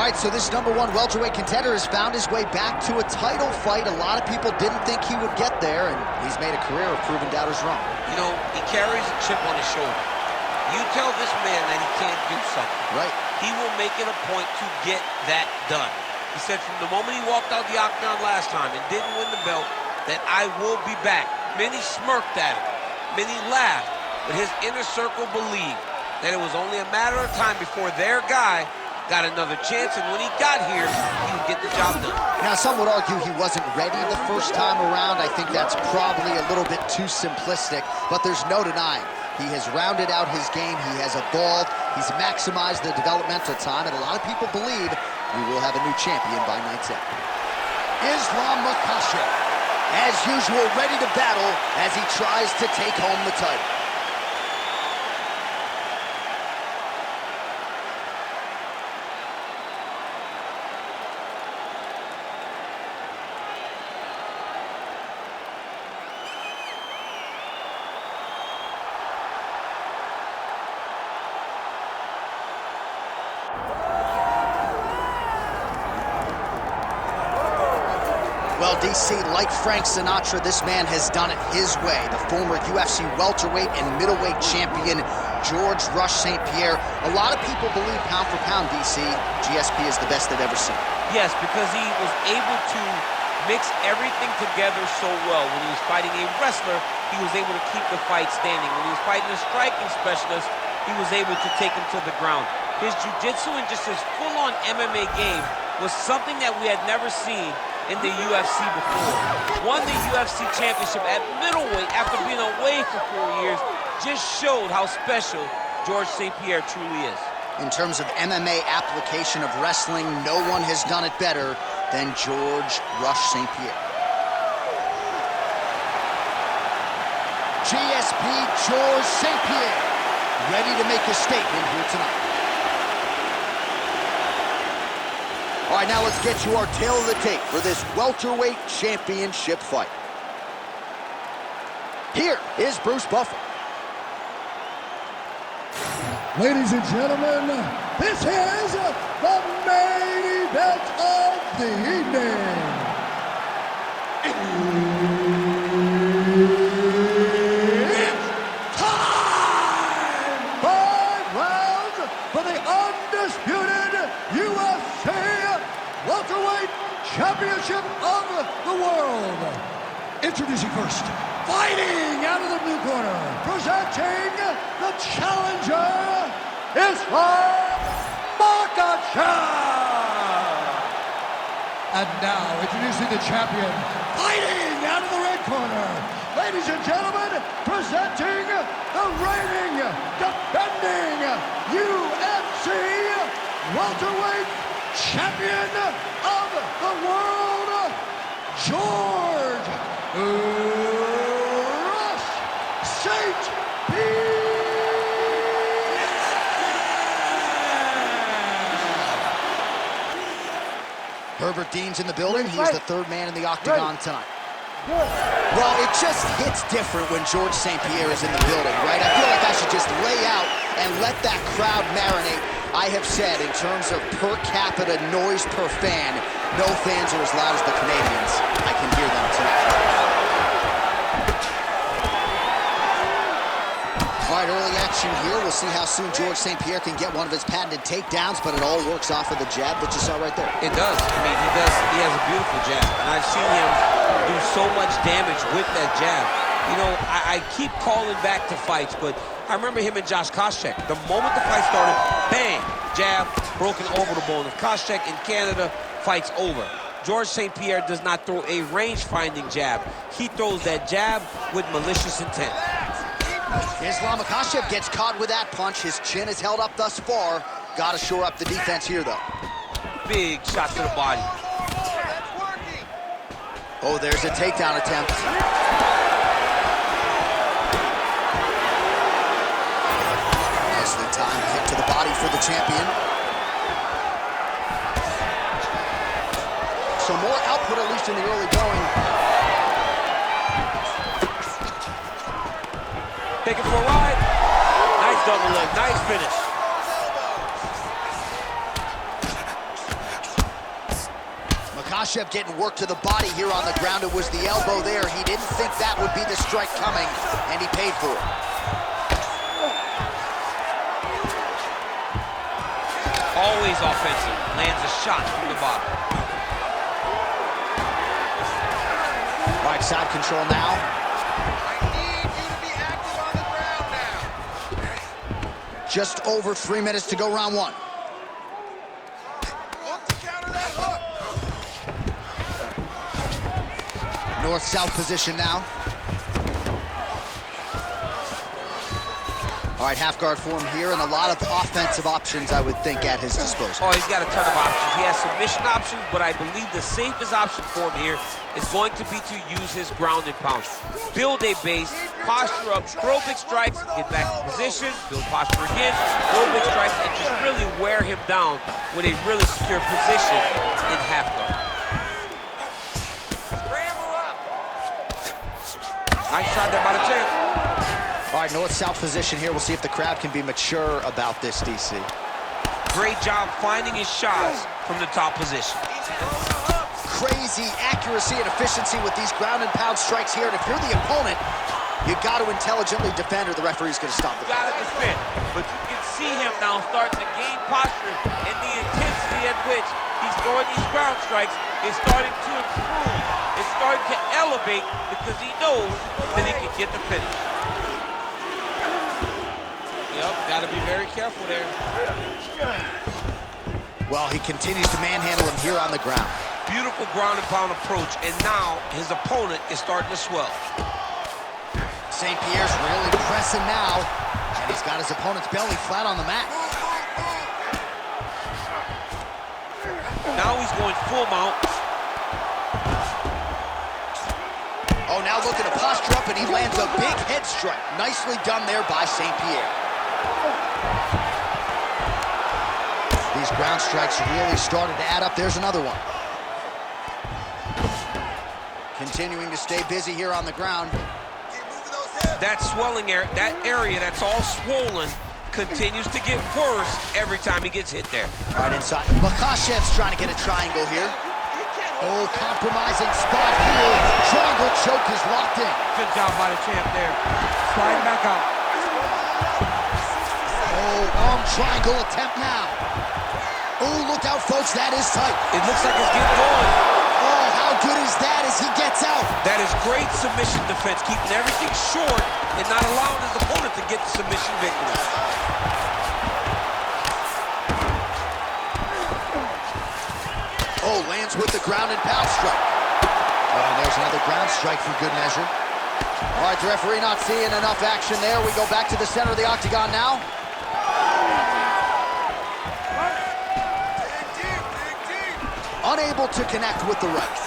right, so this #1 welterweight contender has found his way back to a title fight. A lot of people didn't think he would get there, and he's made a career of proving doubters wrong. You know, he carries a chip on his shoulder. You tell this man that he can't do something. Right. He will make it a point to get that done. He said from the moment he walked out the octagon last time and didn't win the belt, that I will be back. Many smirked at him. Many laughed. But his inner circle believed that it was only a matter of time before their guy got another chance, and when he got here, he would get the job done. Now, some would argue he wasn't ready the first time around. I think that's probably a little bit too simplistic, but there's no denying. He has rounded out his game, he has evolved, he's maximized the developmental time, and a lot of people believe we will have a new champion by night's end. Islam Makachev, as usual, ready to battle as he tries to take home the title. Well, DC, like Frank Sinatra, this man has done it his way. The former UFC welterweight and middleweight champion, George Rush St-Pierre. A lot of people believe pound for pound, DC, GSP is the best they've ever seen. Yes, because he was able to mix everything together so well. When he was fighting a wrestler, he was able to keep the fight standing. When he was fighting a striking specialist, he was able to take him to the ground. His jiu-jitsu and just his full-on MMA game was something that we had never seen in the UFC before. Won the UFC championship at middleweight after being away for 4 years. Just showed how special George St-Pierre truly is. In terms of MMA application of wrestling, no one has done it better than George Rush St-Pierre. GSP George St-Pierre, ready to make a statement here tonight. All right, now let's get to our tail of the tape for this welterweight championship fight. Here is Bruce Buffer. Ladies and gentlemen, this is the main event of the evening. It's time! 5 rounds for the undisputed UFC welterweight championship of the world. Introducing first, fighting out of the blue corner, presenting the challenger, Islam Makachev. And now, introducing the champion, fighting out of the red corner, ladies and gentlemen, presenting the reigning, defending UFC welterweight champion of the world, George Rush St-Pierre. Herbert Dean's in the building. He's the third man in the octagon tonight. Well, it just hits different when George St-Pierre is in the building, right? I feel like I should just lay out and let that crowd marinate. I have said, in terms of per capita noise per fan, no fans are as loud as the Canadians. I can hear them tonight. All right, early action here. We'll see how soon George St-Pierre can get one of his patented takedowns, but it all works off of the jab that you saw right there. It does. I mean, he does. He has a beautiful jab, and I've seen him do so much damage with that jab. You know, I keep calling back to fights, but I remember him and Josh Koscheck. The moment the fight started, bang, jab, broken over the bone. If Koscheck in Canada, fight's over. George St-Pierre does not throw a range-finding jab. He throws that jab with malicious intent. Islam Makachev gets caught with that punch. His chin is held up thus far. Got to shore up the defense here, though. Big shot to the body. Oh, there's a takedown attempt. Nicely timed kick to the body for the champion. So more output, at least in the early going. Take it for a ride. Nice double leg, nice finish. Makachev getting work to the body here on the ground. It was the elbow there. He didn't think that would be the strike coming, and he paid for it. Always offensive. Lands a shot from the bottom. All right, side control now. I need you to be active on the ground now. Just over 3 minutes to go, round one. Look to counter that hook. North-south position now. All right, half guard form here, and a lot of offensive options, I would think, at his disposal. Oh, he's got a ton of options. He has submission options, but I believe the safest option for him here is going to be to use his ground and pound. Build a base, posture up, throw big strikes, get back in position, build posture again, throw big strikes, and just really wear him down with a really secure position in half guard. Nice shot there by the champ. All right, north-south position here. We'll see if the crowd can be mature about this, DC. Great job finding his shots from the top position. Crazy accuracy and efficiency with these ground and pound strikes here. And if you're the opponent, you got to intelligently defend or the referee's going to stop the Got to defend, but you can see him now starting to gain posture, and the intensity at which he's throwing these ground strikes is starting to improve. It's starting to elevate because he knows that he can get the finish. Yep, got to be very careful there. Well, he continues to manhandle him here on the ground. Beautiful ground and pound approach, and now his opponent is starting to swell. St-Pierre's really pressing now, and he's got his opponent's belly flat on the mat. Now he's going full mount. Oh, now looking to posture up, and he lands a big head strike. Nicely done there by St-Pierre. These ground strikes really started to add up. There's another one. Continuing to stay busy here on the ground. That swelling area, that area that's all swollen, continues to get worse every time he gets hit there. Right inside. Makachev's trying to get a triangle here. Oh, compromising spot here. Triangle choke is locked in. Good job by the champ there. Sliding back out. Oh, arm triangle attempt now. Oh, look out, folks. That is tight. It looks like it's getting going. Oh, how good is that as he gets out? That is great submission defense, keeping everything short and not allowing his opponent to get the submission victory. Oh, lands with the ground and pound strike. Oh, and there's another ground strike for good measure. All right, the referee not seeing enough action there. We go back to the center of the octagon now. Unable to connect with the right.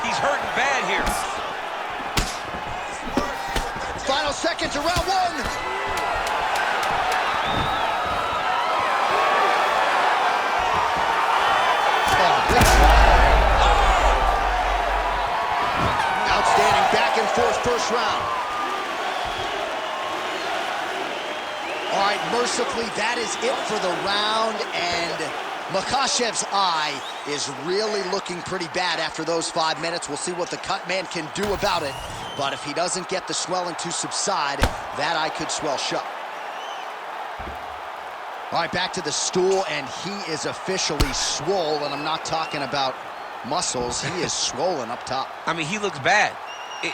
He's hurting bad here. Final seconds of round one. Outstanding back and forth first round. All right, mercifully, that is it for the round, and Makachev's eye is really looking pretty bad after those 5 minutes. We'll see what the cut man can do about it, but if he doesn't get the swelling to subside, that eye could swell shut. All right, back to the stool, and he is officially swole, and I'm not talking about muscles. He is swollen up top. I mean, he looks bad.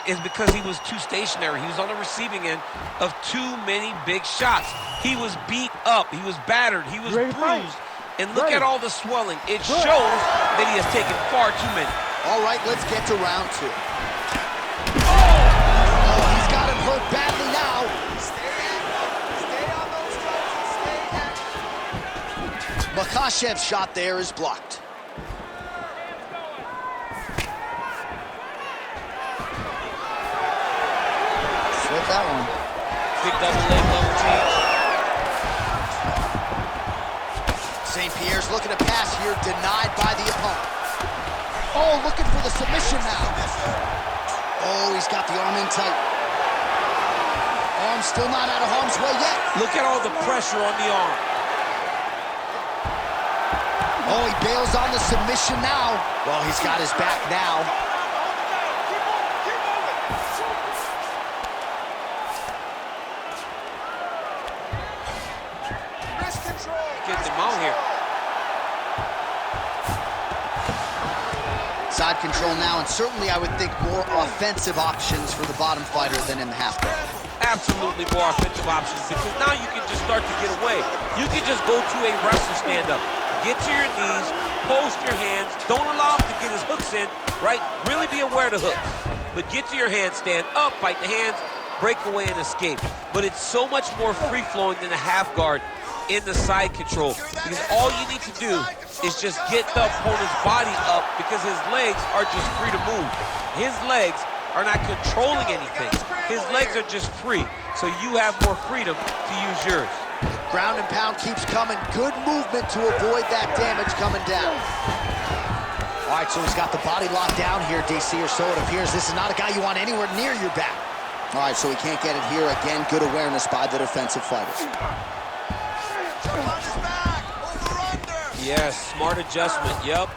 It's because he was too stationary. He was on the receiving end of too many big shots. He was beat up. He was battered. He was bruised. And look at all the swelling. It shows that he has taken far too many. All right, let's get to round two. Oh, he's got him hurt badly now. Stay on those strikes and stay active. Makachev's shot there is blocked. With that one. Big double leg, double change. St-Pierre's looking to pass here, denied by the opponent. Oh, looking for the submission now. Oh, he's got the arm in tight. Arm arm, still not out of harm's way yet. Look at all the pressure on the arm. Oh, he bails on the submission now. Well, he's got his back now. Wrist control. Get them out here. Side control now, and certainly I would think more offensive options for the bottom fighter than in the half guard. Absolutely more offensive options, because now you can just start to get away. You can just go to a wrestler stand-up. Get to your knees, post your hands, don't allow him to get his hooks in, right? Really be aware of the hooks. But get to your hands, stand up, bite the hands, break away and escape. But it's so much more free-flowing than a half guard in the side control. Because all you need to do is just get the opponent's body up, because his legs are just free to move. His legs are not controlling anything. His legs are just free. So you have more freedom to use yours. Ground and pound keeps coming. Good movement to avoid that damage coming down. All right, so he's got the body locked down here, DC, or so it appears. This is not a guy you want anywhere near your back. All right, so he can't get it here. Again, good awareness by the defensive fighters. Jump on his back. Over under. Yes, smart adjustment, yep.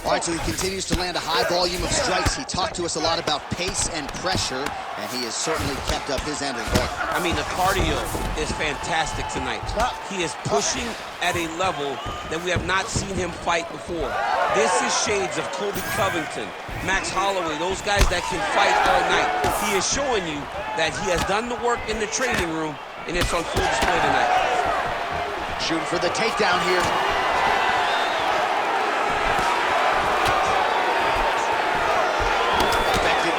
All right, so he continues to land a high volume of strikes. He talked to us a lot about pace and pressure, and he has certainly kept up his end of the bargain. I mean, the cardio is fantastic tonight. He is pushing at a level that we have not seen him fight before. This is shades of Colby Covington, Max Holloway, those guys that can fight all night. He is showing you that he has done the work in the training room, and it's on full display tonight. Shooting for the takedown here.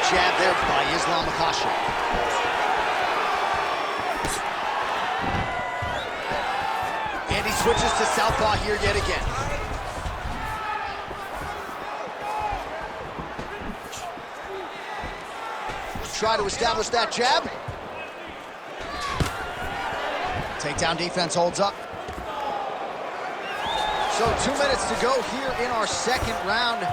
Jab there by Makachev. And he switches to southpaw here yet again. Try to establish that jab. Takedown defense holds up. So 2 minutes to go here in our second round.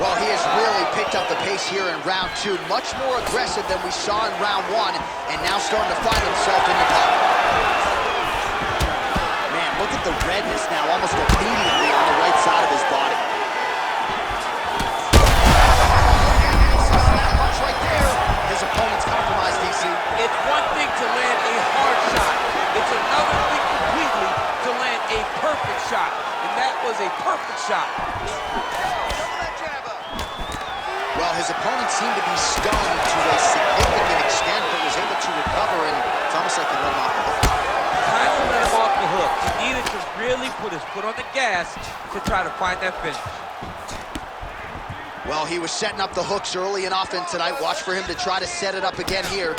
Well, he has really picked up the pace here in round 2. Much more aggressive than we saw in round 1, and now starting to find himself in the pocket. Man, look at the redness now, almost immediately on the right side of his body. That punch right there. His opponent's compromised, DC. It's one thing to land a hard shot. It's another thing completely to land a perfect shot. And that was a perfect shot. Well, his opponent seemed to be stunned to a significant extent, but was able to recover, and it's almost like he let him off the hook. Kind of let him off the hook. He needed to really put his foot on the gas to try to find that finish. Well, he was setting up the hooks early and often tonight. Watch for him to try to set it up again here.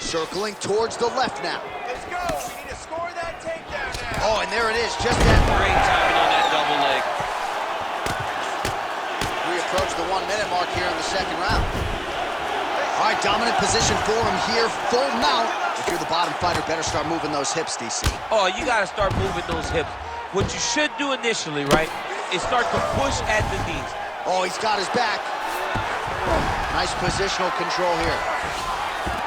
Circling towards the left now. Let's go. We need to score that takedown now. Oh, and there it is, just that. Great timing on that double leg. We approach the 1 minute mark here in the second round. All right, dominant position for him here, full mount. If you're the bottom fighter, better start moving those hips, DC. Oh, you got to start moving those hips. What you should do initially, right, is start to push at the knees. Oh, he's got his back. Nice positional control here.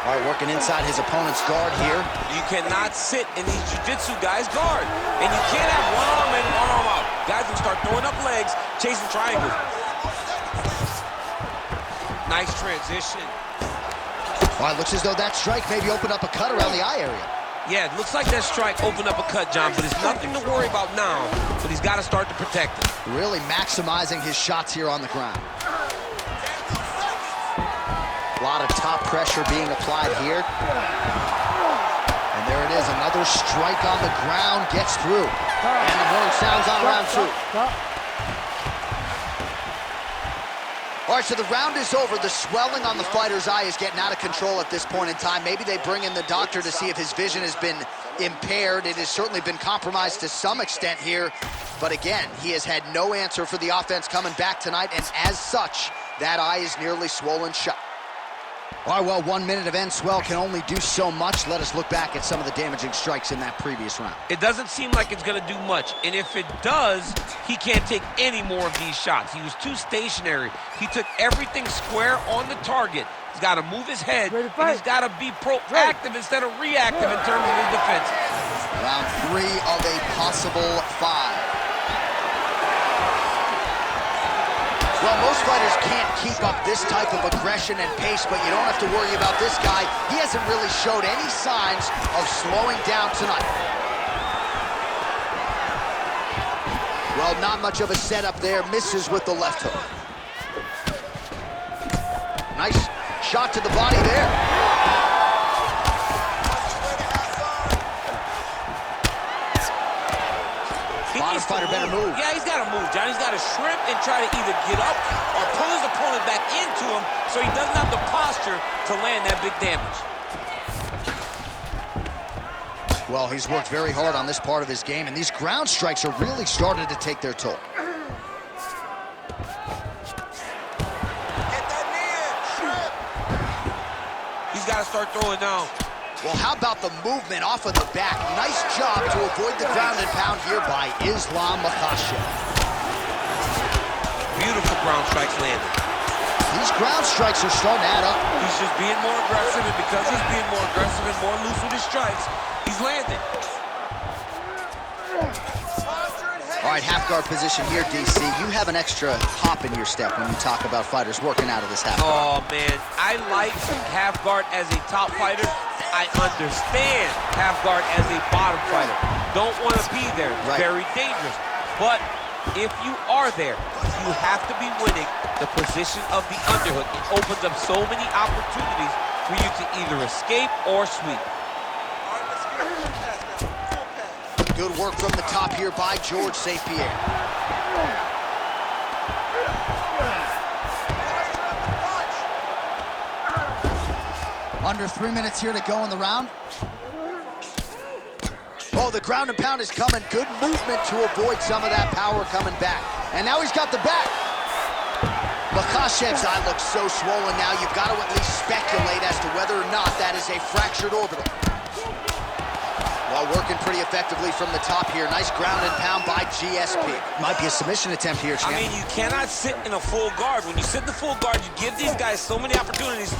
All right, working inside his opponent's guard here. You cannot sit in these jiu-jitsu guys' guard. And you can't have one arm in, one arm out. Guys will start throwing up legs, chasing triangles. Nice transition. All right, looks as though that strike maybe opened up a cut around the eye area. Yeah, it looks like that strike opened up a cut, John, but it's nothing to worry about now. But he's got to start to protect it. Really maximizing his shots here on the ground. A lot of top pressure being applied here. And there it is, another strike on the ground, gets through. And the horn sounds on round 2. All right, so the round is over. The swelling on the fighter's eye is getting out of control at this point in time. Maybe they bring in the doctor to see if his vision has been impaired. It has certainly been compromised to some extent here. But again, he has had no answer for the offense coming back tonight, and as such, that eye is nearly swollen shut. All right, well, 1 minute of end swell can only do so much. Let us look back at some of the damaging strikes in that previous round. It doesn't seem like it's going to do much, and if it does, he can't take any more of these shots. He was too stationary. He took everything square on the target. He's got to move his head, and he's got to be proactive instead of reactive in terms of his defense. Round 3 of a possible 5. Well, most fighters can't keep up this type of aggression and pace, but you don't have to worry about this guy. He hasn't really showed any signs of slowing down tonight. Well, not much of a setup there. Misses with the left hook. Nice shot to the body there. Bottom fighter better move. Yeah, he's got to move, John. He's got to shrimp and try to either get up or pull his opponent back into him so he doesn't have the posture to land that big damage. Well, he's worked very hard on this part of his game, and these ground strikes are really starting to take their toll. Get that knee in. Shrimp. He's got to start throwing down. Well, how about the movement off of the back? Nice job to avoid the ground and pound here by Islam Makachev. Beautiful ground strikes landed. These ground strikes are starting to add up. He's just being more aggressive, and because he's being more aggressive and more loose with his strikes, he's landing. All right, half guard position here, DC. You have an extra hop in your step when you talk about fighters working out of this half guard. Oh, man, I like half guard as a top fighter. I understand half guard as a bottom fighter. Don't want to be there. It's very dangerous. But if you are there, you have to be winning the position of the underhook. It opens up so many opportunities for you to either escape or sweep. Good work from the top here by George St-Pierre. Under 3 minutes here to go in the round. Oh, the ground and pound is coming. Good movement to avoid some of that power coming back. And now he's got the back. Makachev's eye looks so swollen now. You've got to at least speculate as to whether or not that is a fractured orbital. Well, working pretty effectively from the top here. Nice ground and pound by GSP. Might be a submission attempt here, champ. I mean, you cannot sit in a full guard. When you sit in the full guard, you give these guys so many opportunities.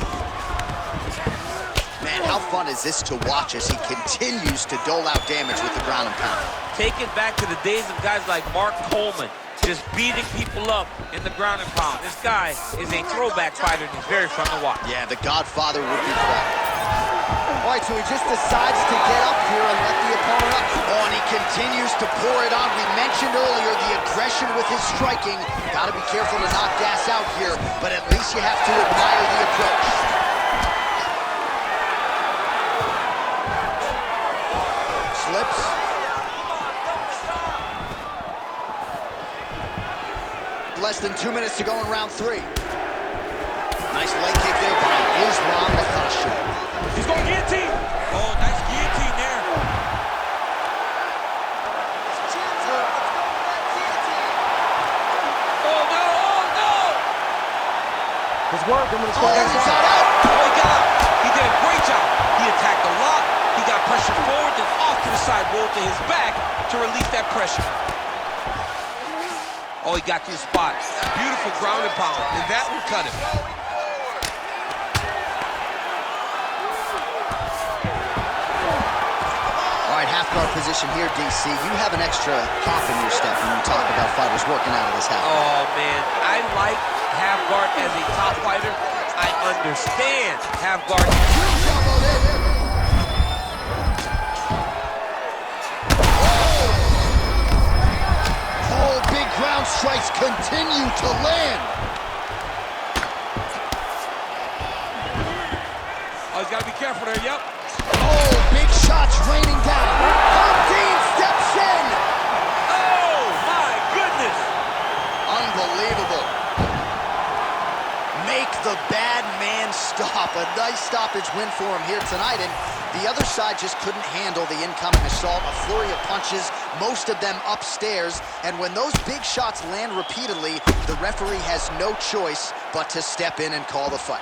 Man, how fun is this to watch as he continues to dole out damage with the ground and pound? Take it back to the days of guys like Mark Coleman, just beating people up in the ground and pound. This guy is a throwback fighter, and he's very fun to watch. Yeah, the Godfather would be proud. All right, so he just decides to get up here and let the opponent up. Oh, and he continues to pour it on. We mentioned earlier the aggression with his striking. Got to be careful to not gas out here, but at least you have to admire the approach. Slips. Less than 2 minutes to go in round 3. Nice leg kick there by Islam Makachev. He's going guillotine. Oh, nice guillotine there. Oh, no, oh, no. It's working, but it's Oh, he's got out. Oh, he got out. He did a great job. He attacked a lot. He got pressure forward, then off to the side, rolled to his back to release that pressure. Oh, he got to the spot. Beautiful ground and pound, and that will cut him. All right, half guard position here, DC. You have an extra hop in your step when you talk about fighters working out of this half guard. Oh, man, I like half guard as a top fighter. I understand half guard. Oh, big ground strikes continue to land. Oh, he's got to be careful there, yep. Oh, big shots raining down. Dean steps in. Oh, my goodness. Unbelievable. Make the bad man stop. A nice stoppage win for him here tonight, and the other side just couldn't handle the incoming assault. A flurry of punches, most of them upstairs, and when those big shots land repeatedly, the referee has no choice but to step in and call the fight.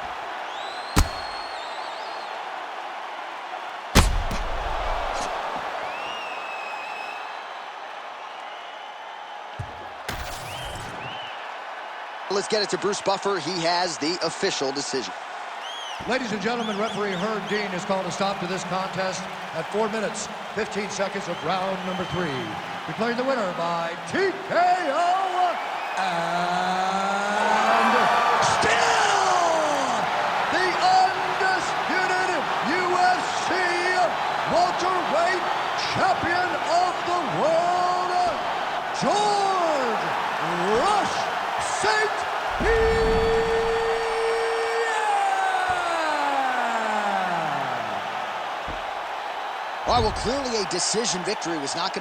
Let's get it to Bruce Buffer. He has the official decision. Ladies and gentlemen, referee Herb Dean has called a stop to this contest at 4 minutes, 15 seconds of round number 3. Declaring the winner by TKO and still the undisputed UFC welterweight champion of the world, George Rush St-Pierre. All right, well, clearly a decision victory was not going to